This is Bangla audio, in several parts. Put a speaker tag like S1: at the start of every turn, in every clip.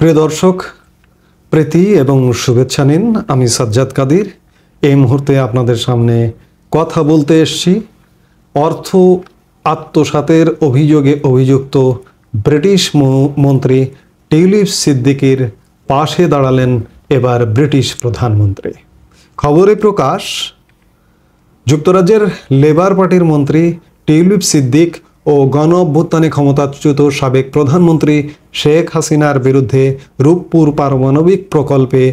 S1: প্রিয় দর্শক, প্রীতি এবং শুভেচ্ছা নিন। আমি সাজ্জাদ কাদির এই মুহূর্তে আপনাদের সামনে কথা বলতে এসেছি অর্থ আত্মসাতের অভিযোগে অভিযুক্ত ব্রিটিশ মন্ত্রী টিউলিপ সিদ্দিকির পাশে দাঁড়ালেন এবার ব্রিটিশ প্রধানমন্ত্রী। খবরে প্রকাশ, যুক্তরাজ্যের লেবার পার্টির মন্ত্রী টিউলিপ সিদ্দিক ও গণ অভ্যুত্থানে ক্ষমতাচ্যুত সাবেক প্রধানমন্ত্রী শেখ হাসিনার বিরুদ্ধে রূপপুর পারমাণবিক প্রকল্পে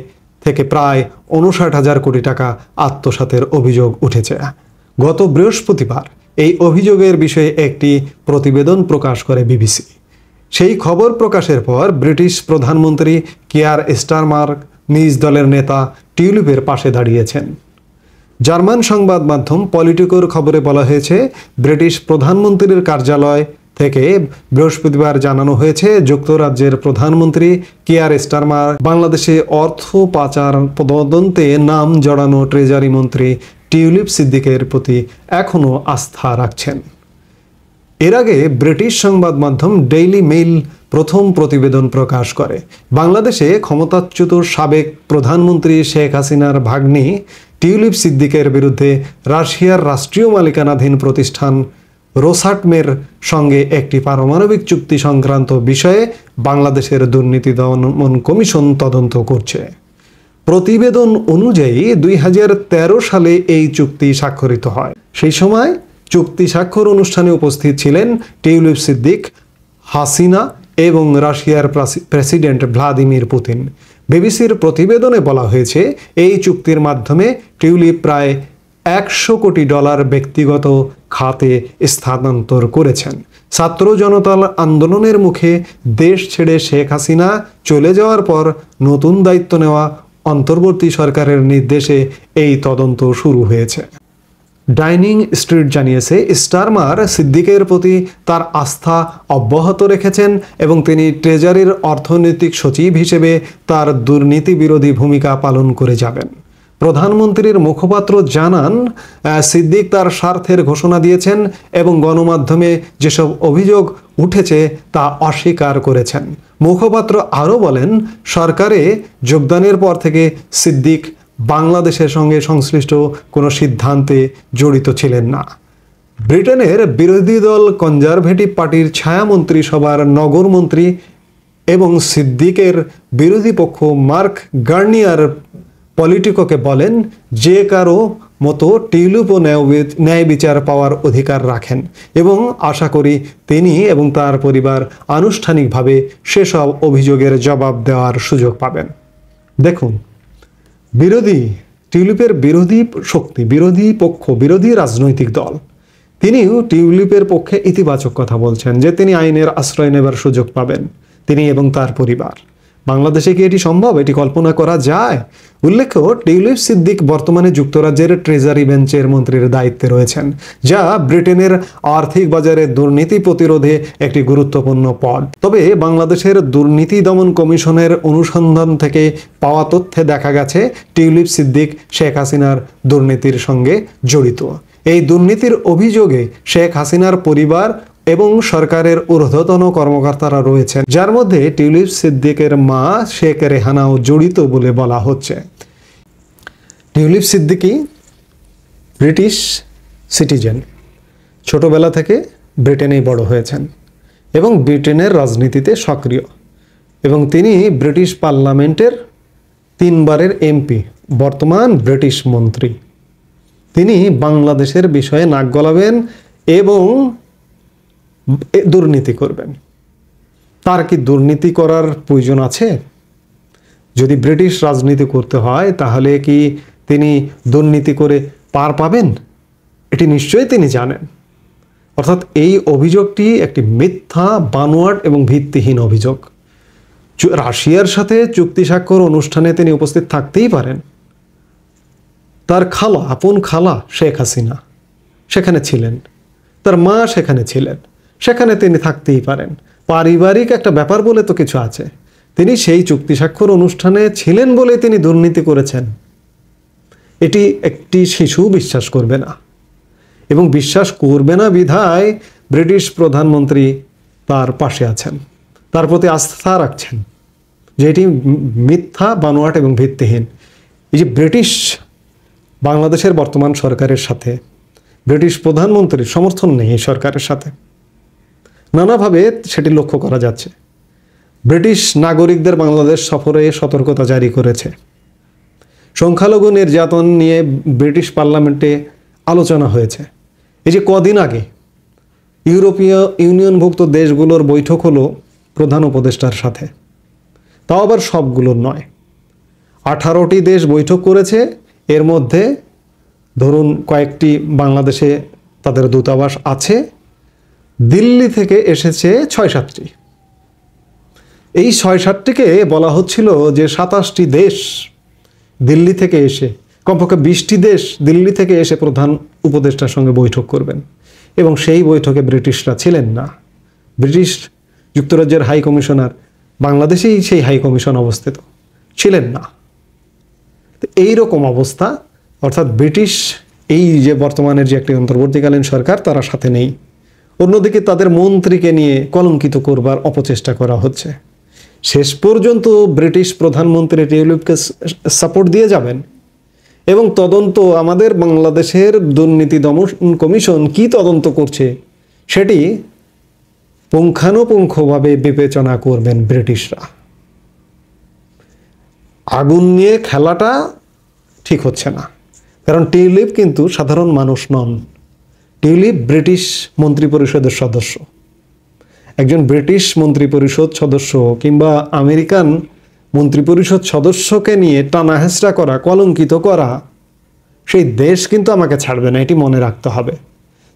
S1: থেকে প্রায় ৫৯,০০০ কোটি টাকা আত্মসাতের অভিযোগ উঠেছে। গত বৃহস্পতিবার এই অভিযোগের বিষয়ে একটি প্রতিবেদন প্রকাশ করে বিবিসি। সেই খবর প্রকাশের পর ব্রিটিশ প্রধানমন্ত্রী কিয়ার স্টারমার নিজ দলের নেতা টিউলিপের পাশে দাঁড়িয়েছেন। জার্মান সংবাদ মাধ্যম পলিটিকোর খবরে বলা হয়েছে, ব্রিটিশ প্রধানমন্ত্রীর কার্যালয় থেকে বৃহস্পতিবার জানানো হয়েছে, যুক্তরাজ্যের প্রধানমন্ত্রী কিয়ার স্টারমার বাংলাদেশে অর্থ পাচার তদন্তে নাম জড়ানো ট্রেজারি মন্ত্রী টিউলিপ সিদ্দিকের প্রতি এখনও আস্থা রাখছেন। এর আগে ব্রিটিশ সংবাদ মাধ্যম ডেইলি মেইল প্রথম প্রতিবেদন প্রকাশ করে বাংলাদেশে ক্ষমতাচ্যুত সাবেক প্রধানমন্ত্রী শেখ হাসিনার ভাগ্নি টিউলিপ সিদ্দিকের বিরুদ্ধে রাশিয়ার রাষ্ট্রীয় মালিকানাধীন প্রতিষ্ঠান রোসাটমের সঙ্গে একটি পারমাণবিক চুক্তি সংক্রান্ত বিষয়ে বাংলাদেশের দুর্নীতি দমন কমিশন তদন্ত করছে। প্রতিবেদন অনুযায়ী ২০১৩ সালে এই চুক্তি স্বাক্ষরিত হয়। সেই সময় চুক্তি স্বাক্ষর অনুষ্ঠানে উপস্থিত ছিলেন টিউলিপ সিদ্দিক, হাসিনা এবং রাশিয়ার প্রেসিডেন্ট ভ্লাদিমির পুতিন। বিবিসির প্রতিবেদনে বলা হয়েছে, এই চুক্তির মাধ্যমে টিউলিপ প্রায় $১০০ কোটি ব্যক্তিগত খাতে স্থানান্তর করেছেন। ছাত্র জনতা আন্দোলনের মুখে দেশ ছেড়ে শেখ হাসিনা চলে যাওয়ার পর নতুন দায়িত্ব নেওয়া অন্তর্বর্তী সরকারের নির্দেশে এই তদন্ত শুরু হয়েছে। ডাইনিং স্ট্রিট জানিয়েছে, স্টারমার সিদ্দিকের প্রতি তার আস্থা অব্যাহত রেখেছেন এবং তিনি ট্রেজারির অর্থনৈতিক সচিব হিসেবে তার দুর্নীতি বিরোধী ভূমিকা পালন করে যাবেন। প্রধানমন্ত্রীর মুখপাত্র জানান, সিদ্দিক তার স্বার্থের ঘোষণা দিয়েছেন এবং গণমাধ্যমে যেসব অভিযোগ উঠেছে তা অস্বীকার করেছেন। মুখপাত্র আরও বলেন, সরকারে যোগদানের পর থেকে সিদ্দিক বাংলাদেশের সঙ্গে সংশ্লিষ্ট কোনো সিদ্ধান্তে জড়িত ছিলেন না। ব্রিটেনের বিরোধী দল কনজারভেটিভ পার্টির ছায়ামন্ত্রী সভার নগরমন্ত্রী এবং সিদ্দিকের বিরোধী পক্ষ মার্ক গার্নিয়ার পলিটিকোকে বলেন, যে কারো মতো টিউলিপও ন্যায় বিচার পাওয়ার অধিকার রাখেন এবং আশা করি তিনি এবং তার পরিবার আনুষ্ঠানিকভাবে সেসব অভিযোগের জবাব দেওয়ার সুযোগ পাবেন। দেখুন, টিউলিপের বিরোধী শক্তি, বিরোধী পক্ষ, বিরোধী রাজনৈতিক দল, তিনিও টিউলিপের পক্ষে ইতিবাচক কথা বলছেন যে তিনি আইনের আশ্রয় নেবার সুযোগ পাবেন, তিনি এবং তার পরিবার। বাংলাদেশে কি এটি সম্ভব? এটি কল্পনা করা যায়? উল্লেখ্য, টিউলিপ সিদ্দিক বর্তমানে যুক্তরাজ্যের ট্রেজারি বেঞ্চের মন্ত্রীর দায়িত্বে রয়েছেন, যা ব্রিটেনের আর্থিক বাজারে দুর্নীতি প্রতিরোধে একটি গুরুত্বপূর্ণ পদ। তবে বাংলাদেশের দুর্নীতি দমন কমিশনের অনুসন্ধান থেকে পাওয়া তথ্যে দেখা গেছে, টিউলিপ সিদ্দিক শেখ হাসিনার দুর্নীতির সঙ্গে জড়িত। এই দুর্নীতির অভিযোগে শেখ হাসিনার পরিবার এবং সরকারের ঊর্ধ্বতন কর্মকর্তারা রয়েছেন, যার মধ্যে টিউলিপ সিদ্দিকের মা শেখ রেহানাও জড়িত বলে বলা হচ্ছে। টিউলিপ সিদ্দিকি ব্রিটিশ সিটিজেন, ছোটবেলা থেকে ব্রিটেনেই বড় হয়েছেন এবং ব্রিটেনের রাজনীতিতে সক্রিয়, এবং তিনি ব্রিটিশ পার্লামেন্টের 3 বারের এমপি, বর্তমান ব্রিটিশ মন্ত্রী। তিনি বাংলাদেশের বিষয়ে নাক গলাবেন এবং দুর্নীতি করবেন। তার কি দুর্নীতি করার প্রয়োজন আছে? যদি ব্রিটিশ রাজনীতি করতে হয় তাহলে কি তিনি দুর্নীতি করে পার পাবেন? এটি নিশ্চয়ই তিনি জানেন। অর্থাৎ এই অভিযোগটি একটি মিথ্যা, বানোয়াট এবং ভিত্তিহীন অভিযোগ। রাশিয়ার সাথে চুক্তি স্বাক্ষর অনুষ্ঠানে তিনি উপস্থিত থাকতেই পারেন। তার খালা, আপন খালা শেখ হাসিনা সেখানে ছিলেন, তার মা সেখানে ছিলেন, সেখানে তিনি থাকতেই পারেন। পারিবারিক একটা ব্যাপার বলে তো কিছু আছে। তিনি সেই চুক্তি স্বাক্ষর অনুষ্ঠানে ছিলেন বলে তিনি দুর্নীতি করেছেন, এটি একটি শিশু বিশ্বাস করবে না। এবং বিশ্বাস করবে না বিধায় ব্রিটিশ প্রধানমন্ত্রী তার পাশে আছেন, তার প্রতি আস্থা রাখছেন। যে এটি মিথ্যা, বানোয়াট এবং ভিত্তিহীন। এই যে ব্রিটিশ বাংলাদেশের বর্তমান সরকারের সাথে ব্রিটিশ প্রধানমন্ত্রীর সমর্থন নেই এই সরকারের সাথে, নানাভাবে সেটি লক্ষ্য করা যাচ্ছে। ব্রিটিশ নাগরিকদের বাংলাদেশ সফরে সতর্কতা জারি করেছে। সংখ্যালঘু নির্যাতন নিয়ে ব্রিটিশ পার্লামেন্টে আলোচনা হয়েছে। এই যে কদিন আগে ইউরোপীয় ইউনিয়নভুক্ত দেশগুলোর বৈঠক হলো প্রধান উপদেষ্টার সাথে, তাও আবার সবগুলোর নয়। 18টি দেশ বৈঠক করেছে, এর মধ্যে ধরুন কয়েকটি বাংলাদেশে তাদের দূতাবাস আছে, দিল্লি থেকে এসেছে 6-7টি। এই 6-7টিকে বলা হচ্ছিল যে 27টি দেশ দিল্লি থেকে এসে, কমপক্ষে 20টি দেশ দিল্লি থেকে এসে প্রধান উপদেষ্টার সঙ্গে বৈঠক করবেন, এবং সেই বৈঠকে ব্রিটিশরা ছিলেন না। ব্রিটিশ যুক্তরাজ্যের হাই কমিশনার বাংলাদেশেই সেই হাই কমিশন অবস্থিত, ছিলেন না। তো এইরকম অবস্থা, অর্থাৎ ব্রিটিশ এই যে বর্তমানের যে একটি অন্তর্বর্তীকালীন সরকার, তারা সাথে নেই। অন্যদিকে তাদের মন্ত্রীকে নিয়ে কলঙ্কিত করবার অপচেষ্টা করা হচ্ছে। শেষ পর্যন্ত ব্রিটিশ প্রধানমন্ত্রী টিউলিপকে সাপোর্ট দিয়ে যাবেন, এবং তদন্ত আমাদের বাংলাদেশের দুর্নীতি দমন কমিশন কি তদন্ত করছে সেটি পুঙ্খানুপুঙ্খভাবে বিবেচনা করবেন ব্রিটিশরা। আগুন নিয়ে খেলাটা ঠিক হচ্ছে না, কারণ টিউলিপ কিন্তু সাধারণ মানুষ নন। টিউলিপ ব্রিটিশ মন্ত্রিপরিষদের সদস্য। একজন ব্রিটিশ মন্ত্রিপরিষদ সদস্য কিংবা আমেরিকান মন্ত্রিপরিষদ সদস্যকে নিয়ে টানাহেঁচড়া করা, কলঙ্কিত করা, সেই দেশ কিন্তু আমাকে ছাড়বে না, এটি মনে রাখতে হবে।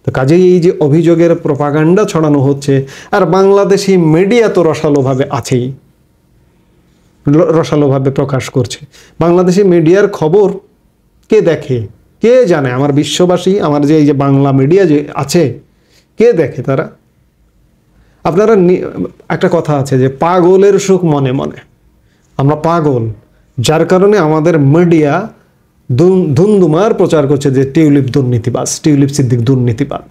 S1: তো কাজেই এই যে অভিযোগের প্রপাগান্ডা ছড়ানো হচ্ছে, আর বাংলাদেশি মিডিয়া তো রসালোভাবে আছেই, রসালোভাবে প্রকাশ করছে। বাংলাদেশি মিডিয়ার খবর কে দেখে, কে জানে? আমার বিশ্ববাসী, আমার যে এই যে বাংলা মিডিয়া যে আছে, কে দেখে তারা? আপনারা একটা কথা আছে যে পাগলের সুখ মনে মনে। আমরা পাগল, যার কারণে আমাদের মিডিয়া ধুমধুমার প্রচার করছে যে টিউলিপ দুর্নীতিবাজ, টিউলিপ সিদ্দিক দুর্নীতিবাজ।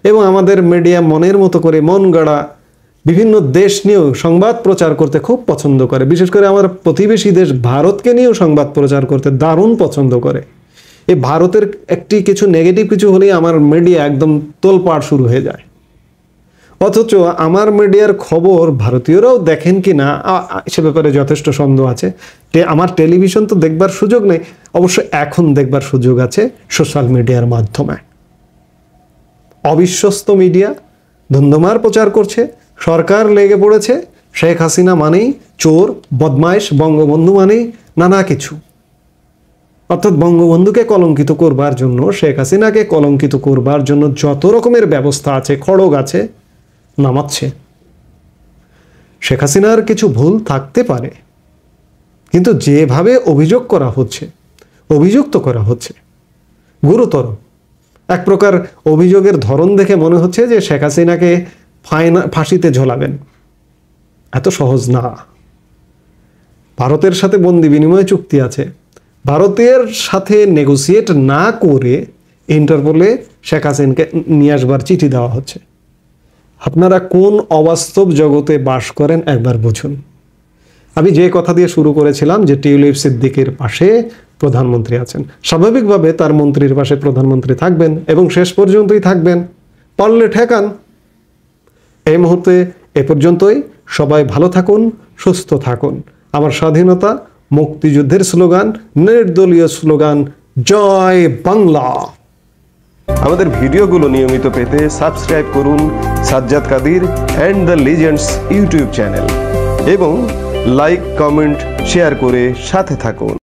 S1: এবং আমাদের মিডিয়া মনের মতো করে মন গড়া বিভিন্ন দেশ নিয়েও সংবাদ প্রচার করতে খুব পছন্দ করে। বিশেষ করে আমার প্রতিবেশী দেশ ভারতকে নিয়েও সংবাদ প্রচার করতে দারুণ পছন্দ করে। এই ভারতের একটি কিছু নেগেটিভ কিছু হলেই আমার মিডিয়া একদম তোলপাড় শুরু হয়ে যায়। অথচ আমার মিডিয়ার খবর ভারতীয়রাও দেখেন কি না সে ব্যাপারে যথেষ্ট সন্দেহ আছে। আমার টেলিভিশন তো দেখবার সুযোগ নেই, অবশ্য এখন দেখবার সুযোগ আছে সোশ্যাল মিডিয়ার মাধ্যমে। অবিশ্বস্ত মিডিয়া ধুন্ধুমার প্রচার করছে, সরকার লেগে পড়েছে, শেখ হাসিনা মানেই চোর, বদমাইশ, বঙ্গবন্ধু মানেই নানা কিছু। অর্থাৎ বঙ্গবন্ধুকে কলঙ্কিত করবার জন্য, শেখ হাসিনাকে কলঙ্কিত করবার জন্য যত রকমের ব্যবস্থা আছে, খড়গ আছে, নামাচ্ছে। শেখ হাসিনার কিছু ভুল থাকতে পারে, কিন্তু যেভাবে অভিযোগ করা হচ্ছে, অভিযুক্ত করা হচ্ছে, গুরুতর। এক প্রকার অভিযোগের ধরন দেখে মনে হচ্ছে যে শেখ হাসিনাকে ফাঁসিতে ঝোলাবেন। এত সহজ না। ভারতের সাথে বন্দি বিনিময় চুক্তি আছে, ভারতের সাথে নেগোসিয়েট না করে ইন্টারপোলে শেখ হাসিনাকে নিয়ে আসবার চিঠি দেওয়া হচ্ছে। আপনারা কোন অবাস্তব জগতে বাস করেন একবার বুঝুন। আমি যে কথা দিয়ে শুরু করেছিলাম যে টিউলিপ সিদ্দিকের পাশে প্রধানমন্ত্রী আছেন, স্বাভাবিকভাবে তার মন্ত্রীর পাশে প্রধানমন্ত্রী থাকবেন এবং শেষ পর্যন্তই থাকবেন। পারলে ঠেকান। এই মুহূর্তে এ পর্যন্তই। সবাই ভালো থাকুন, সুস্থ থাকুন। আমার স্বাধীনতা মুক্তিযুদ্ধের স্লোগান, নির্দলীয় স্লোগান, জয় বাংলা।
S2: আমাদের ভিডিওগুলো নিয়মিত পেতে সাবস্ক্রাইব করুন Sajjad Kadir and the legends YouTube channel এবং লাইক, কমেন্ট, শেয়ার করে সাথে থাকুন।